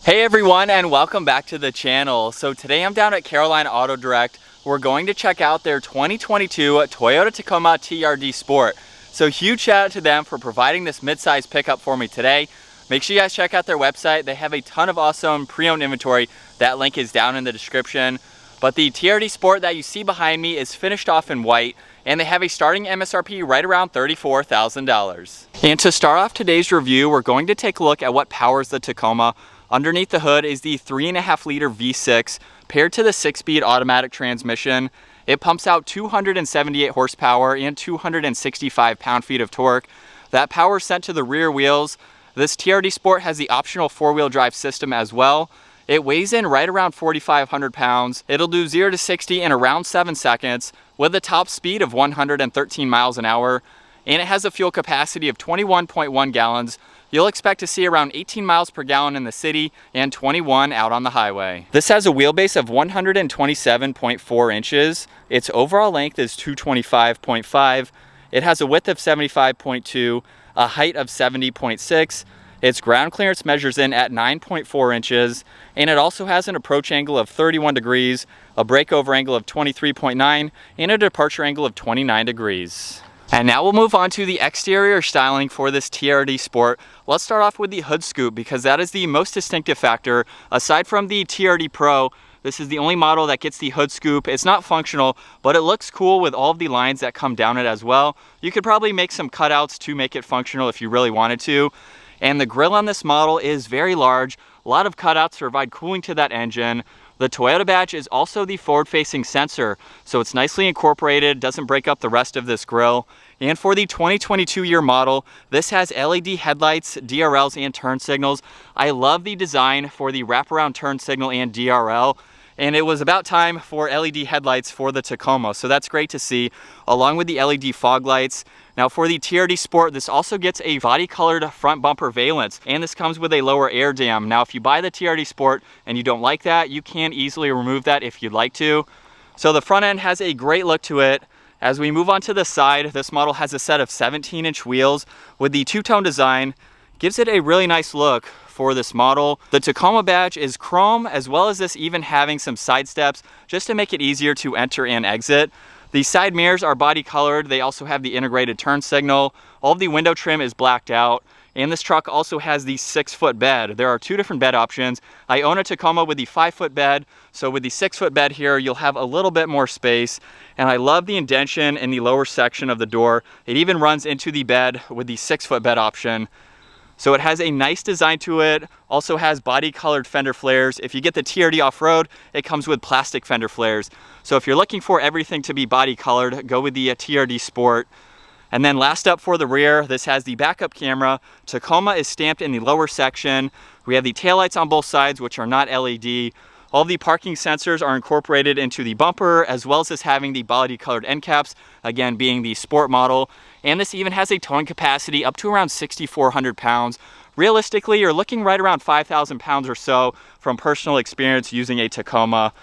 Hey everyone, and welcome back to the channel. So today I'm down at Carolina Auto Direct. We're going to check out their 2022 Toyota Tacoma TRD Sport. So huge shout out to them for providing this mid-size pickup for me today. Make sure you guys check out their website. They have a ton of awesome pre-owned inventory. That link is down in the description. But the TRD Sport that you see behind me is finished off in white, and they have a starting MSRP right around $34,000. And to start off today's review, we're going to take a look at what powers the Tacoma. Underneath the hood is the 3.5 liter V6 paired to the 6-speed automatic transmission. It pumps out 278 horsepower and 265 pound-feet of torque. That power is sent to the rear wheels. This TRD Sport has the optional 4-wheel drive system as well. It weighs in right around 4,500 pounds. It'll do 0 to 60 in around 7 seconds with a top speed of 113 miles an hour. And it has a fuel capacity of 21.1 gallons. You'll expect to see around 18 miles per gallon in the city and 21 out on the highway. This has a wheelbase of 127.4 inches. Its overall length is 225.5. It has a width of 75.2, a height of 70.6. Its ground clearance measures in at 9.4 inches, and it also has an approach angle of 31 degrees, a breakover angle of 23.9, and a departure angle of 29 degrees. And now we'll move on to the exterior styling for this TRD Sport. Let's start off with the hood scoop because that is the most distinctive factor. Aside from the TRD Pro, this is the only model that gets the hood scoop. It's not functional, but it looks cool with all of the lines that come down it as well. You could probably make some cutouts to make it functional if you really wanted to. And the grille on this model is very large. A lot of cutouts to provide cooling to that engine. The Toyota badge is also the forward-facing sensor, so it's nicely incorporated, doesn't break up the rest of this grille. And for the 2022 year model, this has LED headlights, DRLs, and turn signals. I love the design for the wraparound turn signal and DRL. And it was about time for LED headlights for the Tacoma, so that's great to see, along with the LED fog lights. Now for the TRD Sport, this also gets a body-colored front bumper valance, and this comes with a lower air dam. Now if you buy the TRD Sport and you don't like that, you can easily remove that if you'd like to. So the front end has a great look to it. As we move on to the side, this model has a set of 17-inch wheels with the two-tone design. Gives it a really nice look for this model. The Tacoma badge is chrome, as well as this even having some side steps just to make it easier to enter and exit. The side mirrors are body colored. They also have the integrated turn signal. All of the window trim is blacked out. And this truck also has the 6-foot bed. There are 2 different bed options. I own a Tacoma with the 5-foot bed. So with the 6-foot bed here, you'll have a little bit more space. And I love the indentation in the lower section of the door. It even runs into the bed with the 6-foot bed option. So it has a nice design to it, also has body colored fender flares. If you get the TRD Off-Road, it comes with plastic fender flares. So if you're looking for everything to be body colored, go with the TRD Sport. And then last up for the rear, this has the backup camera. Tacoma is stamped in the lower section. We have the taillights on both sides, which are not LED. All the parking sensors are incorporated into the bumper, as well as this having the body colored end caps, again being the Sport model. And this even has a towing capacity up to around 6,400 pounds. Realistically, you're looking right around 5,000 pounds or so from personal experience using a Tacoma.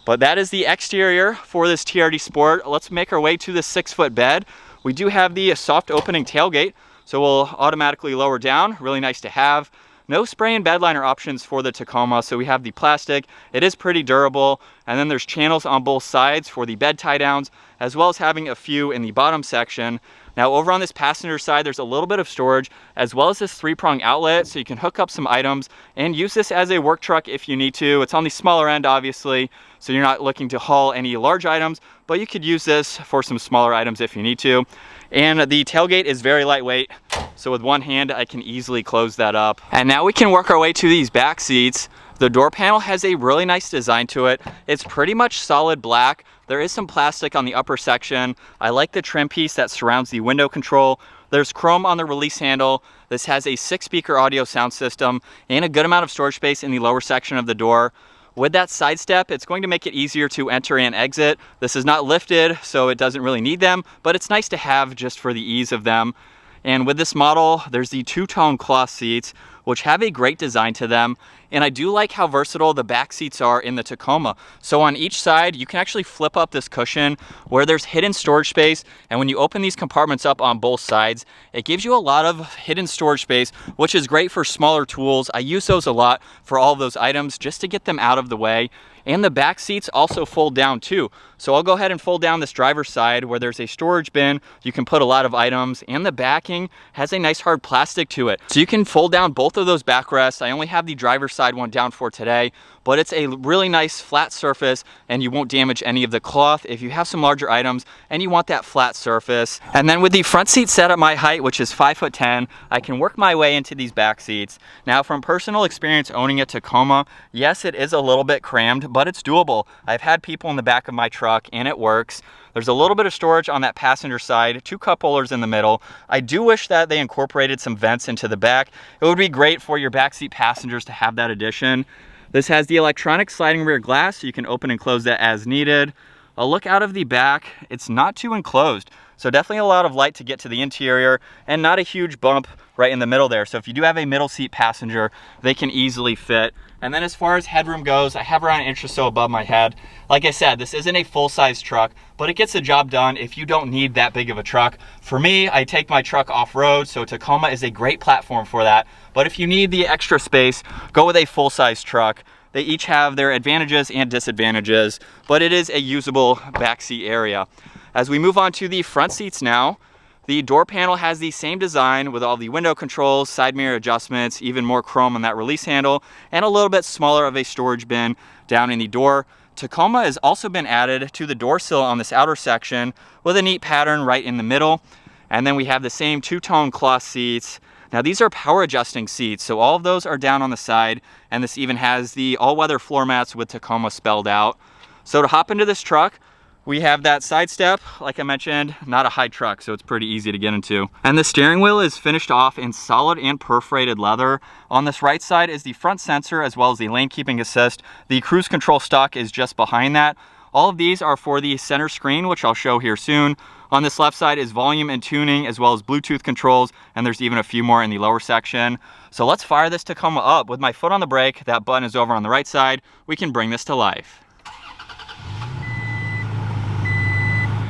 But that is the exterior for this TRD Sport. Let's make our way to the 6-foot bed. We do have the soft opening tailgate, so we'll automatically lower down. Really nice to have. No spray and bed liner options for the Tacoma, so we have the plastic. It is pretty durable, and then there's channels on both sides for the bed tie downs, as well as having a few in the bottom section. Now over on this passenger side, there's a little bit of storage, as well as this 3-prong outlet, so you can hook up some items and use this as a work truck if you need to. It's on the smaller end, obviously, so you're not looking to haul any large items, but you could use this for some smaller items if you need to. And the tailgate is very lightweight, so with one hand I can easily close that up. And now we can work our way to these back seats. The door panel has a really nice design to it. It's pretty much solid black. There is some plastic on the upper section. I like the trim piece that surrounds the window control. There's chrome on the release handle. This has a 6-speaker audio sound system and a good amount of storage space in the lower section of the door. With that side step, it's going to make it easier to enter and exit. This is not lifted, so it doesn't really need them, but it's nice to have just for the ease of them. And with this model, there's the 2-tone cloth seats, which have a great design to them. And I do like how versatile the back seats are in the Tacoma. So on each side, you can actually flip up this cushion where there's hidden storage space. And when you open these compartments up on both sides, it gives you a lot of hidden storage space, which is great for smaller tools. I use those a lot for all of those items just to get them out of the way. And the back seats also fold down too. So I'll go ahead and fold down this driver's side where there's a storage bin. You can put a lot of items, and the backing has a nice hard plastic to it. So you can fold down both of those backrests. I only have the driver's side one down for today, but it's a really nice flat surface and you won't damage any of the cloth if you have some larger items and you want that flat surface. And then with the front seat set at my height, which is 5'10", I can work my way into these back seats. Now from personal experience owning a Tacoma, yes, it is a little bit crammed, but it's doable. I've had people in the back of my truck and it works. There's a little bit of storage on that passenger side, 2 cup holders in the middle. I do wish that they incorporated some vents into the back. It would be great for your backseat passengers to have that addition. This has the electronic sliding rear glass, so you can open and close that as needed. A look out of the back, it's not too enclosed. So definitely a lot of light to get to the interior and not a huge bump right in the middle there. So if you do have a middle seat passenger, they can easily fit. And then as far as headroom goes, I have around 1 inch or so above my head. Like I said, this isn't a full-size truck, but it gets the job done if you don't need that big of a truck. For me, I take my truck off-road, so Tacoma is a great platform for that. But if you need the extra space, go with a full-size truck. They each have their advantages and disadvantages, but it is a usable backseat area. As we move on to the front seats now, the door panel has the same design with all the window controls, side mirror adjustments, even more chrome on that release handle, and a little bit smaller of a storage bin down in the door. Tacoma has also been added to the door sill on this outer section with a neat pattern right in the middle. And then we have the same two-tone cloth seats. Now these are power adjusting seats, so all of those are down on the side, and this even has the all-weather floor mats with Tacoma spelled out. So to hop into this truck, we have that side step, like I mentioned, not a high truck, so it's pretty easy to get into. And the steering wheel is finished off in solid and perforated leather. On this right side is the front sensor as well as the lane keeping assist. The cruise control stalk is just behind that. All of these are for the center screen, which I'll show here soon. On this left side is volume and tuning as well as Bluetooth controls, and there's even a few more in the lower section. So let's fire this Tacoma up. With my foot on the brake, that button is over on the right side. We can bring this to life.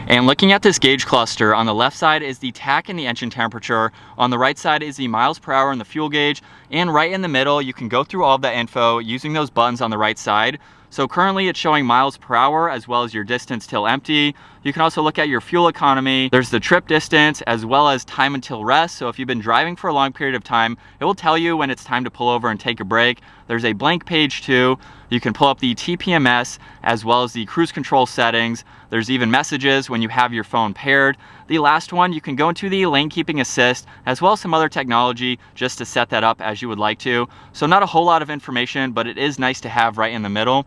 And looking at this gauge cluster, on the left side is the tach and the engine temperature. On the right side is the miles per hour and the fuel gauge. And right in the middle, you can go through all of that info using those buttons on the right side. So currently it's showing miles per hour as well as your distance till empty. You can also look at your fuel economy. There's the trip distance as well as time until rest. So if you've been driving for a long period of time, it will tell you when it's time to pull over and take a break. There's a blank page too. You can pull up the TPMS as well as the cruise control settings. There's even messages when you have your phone paired. The last one, you can go into the lane keeping assist as well as some other technology just to set that up as you would like to. So not a whole lot of information, but it is nice to have right in the middle.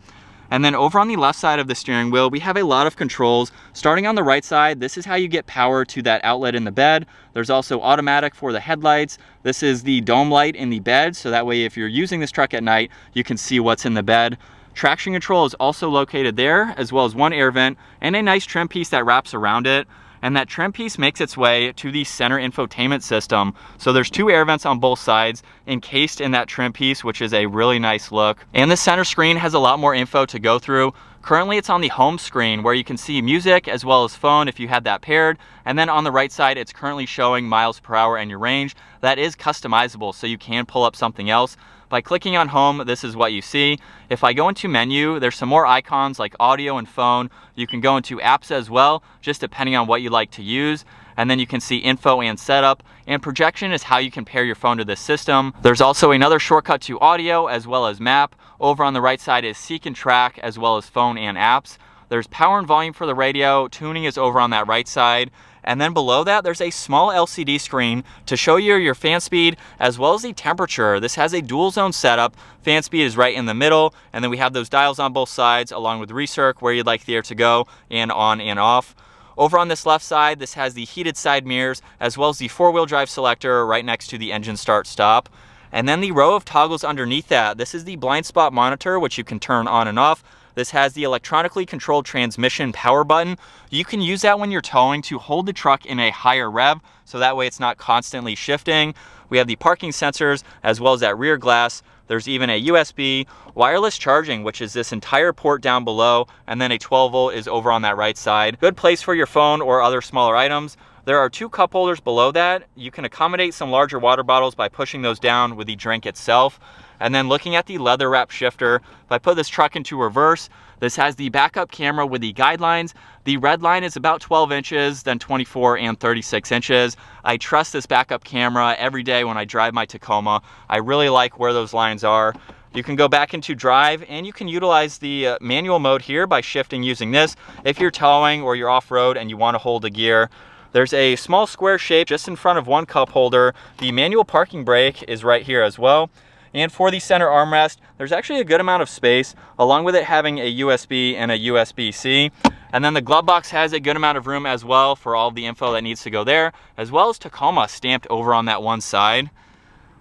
And then over on the left side of the steering wheel, we have a lot of controls. Starting on the right side, this is how you get power to that outlet in the bed. There's also automatic for the headlights. This is the dome light in the bed, so that way if you're using this truck at night, you can see what's in the bed. Traction control is also located there, as well as one air vent and a nice trim piece that wraps around it. And that trim piece makes its way to the center infotainment system. So there's 2 air vents on both sides encased in that trim piece, which is a really nice look. And the center screen has a lot more info to go through. Currently it's on the home screen where you can see music as well as phone if you had that paired. And then on the right side, it's currently showing miles per hour and your range. That is customizable, so you can pull up something else. By clicking on home, this is what you see. If I go into menu, there's some more icons like audio and phone. You can go into apps as well, just depending on what you like to use. And then you can see info and setup, and projection is how you can pair your phone to this system. There's also another shortcut to audio as well as map. Over on the right side is seek and track as well as phone and apps. There's power and volume for the radio. Tuning is over on that right side. And then below that, there's a small LCD screen to show you your fan speed as well as the temperature. This has a dual zone setup. Fan speed is right in the middle. And then we have those dials on both sides along with recirc where you'd like the air to go and on and off. Over on this left side, this has the heated side mirrors as well as the 4-wheel drive selector right next to the engine start stop. And then the row of toggles underneath that. This is the blind spot monitor, which you can turn on and off. This has the electronically controlled transmission power button. You can use that when you're towing to hold the truck in a higher rev, so that way it's not constantly shifting. We have the parking sensors as well as that rear glass. There's even a USB, wireless charging, which is this entire port down below, and then a 12 volt is over on that right side. Good place for your phone or other smaller items. There are 2 cup holders below that. You can accommodate some larger water bottles by pushing those down with the drink itself. And then looking at the leather wrap shifter, if I put this truck into reverse, this has the backup camera with the guidelines. The red line is about 12 inches, then 24 and 36 inches. I trust this backup camera every day when I drive my Tacoma. I really like where those lines are. You can go back into drive and you can utilize the manual mode here by shifting using this. If you're towing or you're off-road and you want to hold a gear, there's a small square shape just in front of one cup holder. The manual parking brake is right here as well. And for the center armrest, there's actually a good amount of space, along with it having a USB and a USB-C. And then the glove box has a good amount of room as well for all of the info that needs to go there, as well as Tacoma stamped over on that one side.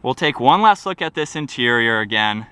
We'll take one last look at this interior again,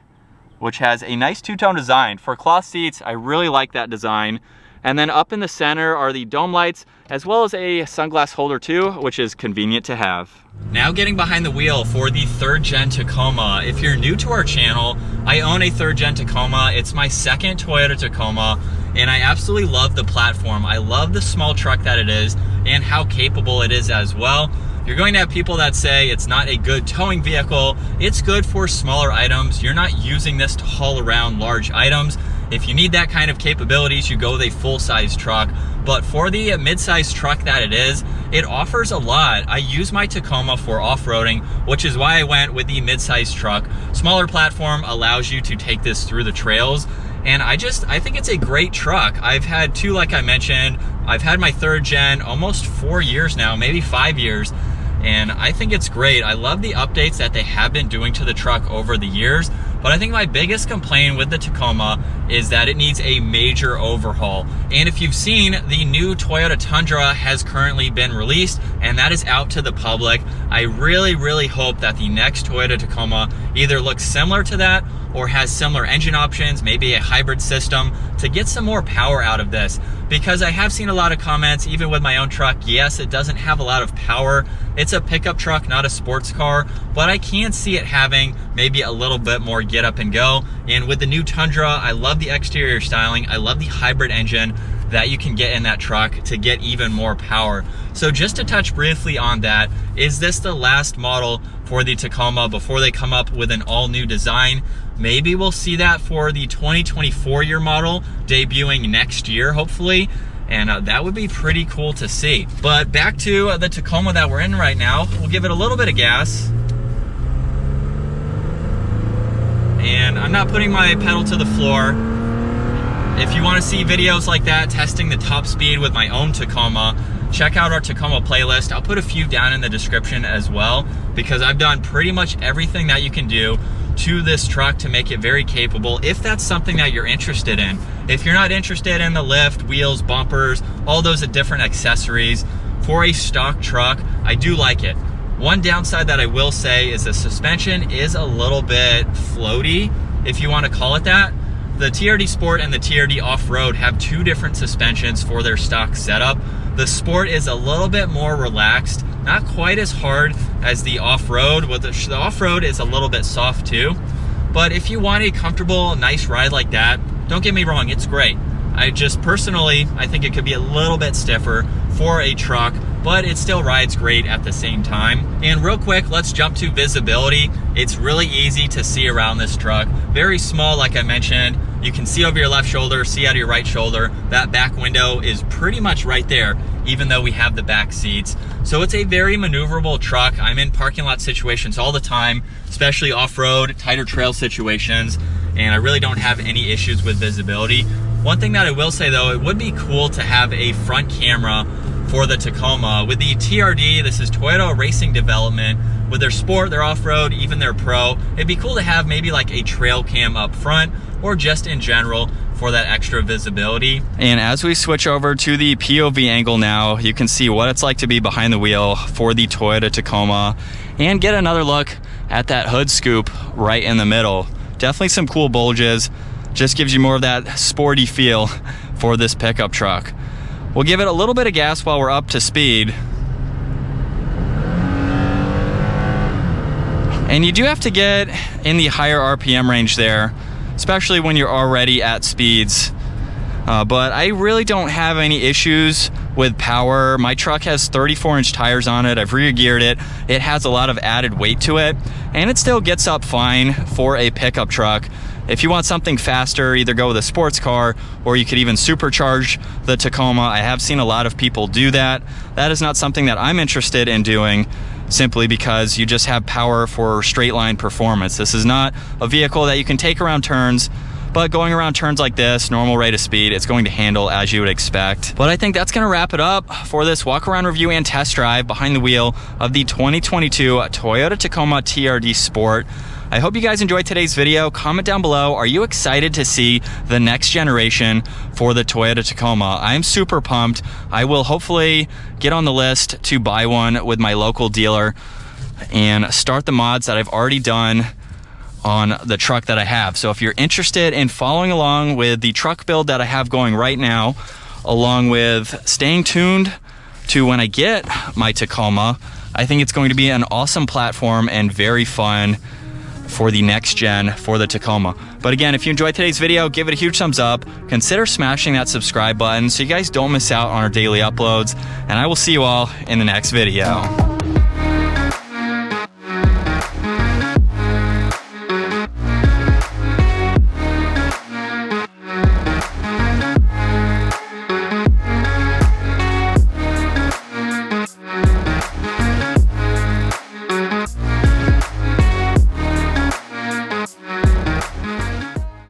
which has a nice two-tone design. For cloth seats, I really like that design. And then up in the center are the dome lights, as well as a sunglass holder too, which is convenient to have. Now getting behind the wheel for the 3rd gen Tacoma. If you're new to our channel, I own a 3rd gen Tacoma. It's my 2nd Toyota Tacoma, and I absolutely love the platform. I love the small truck that it is and how capable it is as well. You're going to have people that say it's not a good towing vehicle. It's good for smaller items. You're not using this to haul around large items. If you need that kind of capabilities, you go with a full-size truck. But for the mid-size truck that it is, it offers a lot. I use my Tacoma for off-roading, which is why I went with the mid-size truck. Smaller platform allows you to take this through the trails. And I think it's a great truck. I've had 2, like I mentioned. I've had my 3rd gen almost 4 years now, maybe 5 years. And I think it's great. I love the updates that they have been doing to the truck over the years. But I think my biggest complaint with the Tacoma is that it needs a major overhaul. And if you've seen, the new Toyota Tundra has currently been released, and that is out to the public. I really, really hope that the next Toyota Tacoma either looks similar to that or has similar engine options, maybe a hybrid system, to get some more power out of this. Because I have seen a lot of comments, even with my own truck, yes, it doesn't have a lot of power. It's a pickup truck, not a sports car, but I can see it having maybe a little bit more get up and go. And with the new Tundra, I love the exterior styling. I love the hybrid engine that you can get in that truck to get even more power. So just to touch briefly on that, is this the last model for the Tacoma before they come up with an all new design? Maybe we'll see that for the 2024 year model debuting next year, hopefully. And that would be pretty cool to see. But back to the Tacoma that we're in right now. We'll give it a little bit of gas. And I'm not putting my pedal to the floor. If you want to see videos like that, testing the top speed with my own Tacoma, check out our Tacoma playlist. I'll put a few down in the description as well, because I've done pretty much everything that you can do to this truck to make it very capable, if that's something that you're interested in. If you're not interested in the lift, wheels, bumpers, all those different accessories, for a stock truck, I do like it. One downside that I will say is the suspension is a little bit floaty, if you want to call it that. The TRD Sport and the TRD Off-Road have 2 different suspensions for their stock setup. The Sport is a little bit more relaxed, not quite as hard as the Off-Road. The Off-Road is a little bit soft too. But if you want a comfortable, nice ride like that, don't get me wrong, it's great. I just personally, I think it could be a little bit stiffer for a truck, but it still rides great at the same time. And real quick, let's jump to visibility. It's really easy to see around this truck. Very small, like I mentioned. You can see over your left shoulder, see out of your right shoulder. That back window is pretty much right there, even though we have the back seats. So it's a very maneuverable truck. I'm in parking lot situations all the time, especially off-road, tighter trail situations, and I really don't have any issues with visibility. One thing that I will say though, it would be cool to have a front camera for the Tacoma. With the TRD, this is Toyota Racing Development. With their Sport, their Off-Road, even their Pro, it'd be cool to have maybe like a trail cam up front, or just in general for that extra visibility. And as we switch over to the POV angle now, you can see what it's like to be behind the wheel for the Toyota Tacoma and get another look at that hood scoop right in the middle. Definitely some cool bulges. Just gives you more of that sporty feel for this pickup truck. We'll give it a little bit of gas while we're up to speed. And you do have to get in the higher RPM range there, especially when you're already at speeds. But I really don't have any issues with power. My truck has 34-inch tires on it. I've rear geared it. It has a lot of added weight to it, and it still gets up fine for a pickup truck. If you want something faster, either go with a sports car, or you could even supercharge the Tacoma. I have seen a lot of people do that. That is not something that I'm interested in doing, simply because you just have power for straight line performance. This is not a vehicle that you can take around turns, but going around turns like this, normal rate of speed, it's going to handle as you would expect. But I think that's gonna wrap it up for this walk around review and test drive behind the wheel of the 2022 Toyota Tacoma TRD Sport. I hope you guys enjoyed today's video. Comment down below, are you excited to see the next generation for the Toyota Tacoma? I'm super pumped. I will hopefully get on the list to buy one with my local dealer and start the mods that I've already done on the truck that I have. So if you're interested in following along with the truck build that I have going right now, along with staying tuned to when I get my Tacoma, I think it's going to be an awesome platform and very fun for the next gen for the Tacoma. But again, if you enjoyed today's video, give it a huge thumbs up. Consider smashing that subscribe button so you guys don't miss out on our daily uploads, and I will see you all in the next video.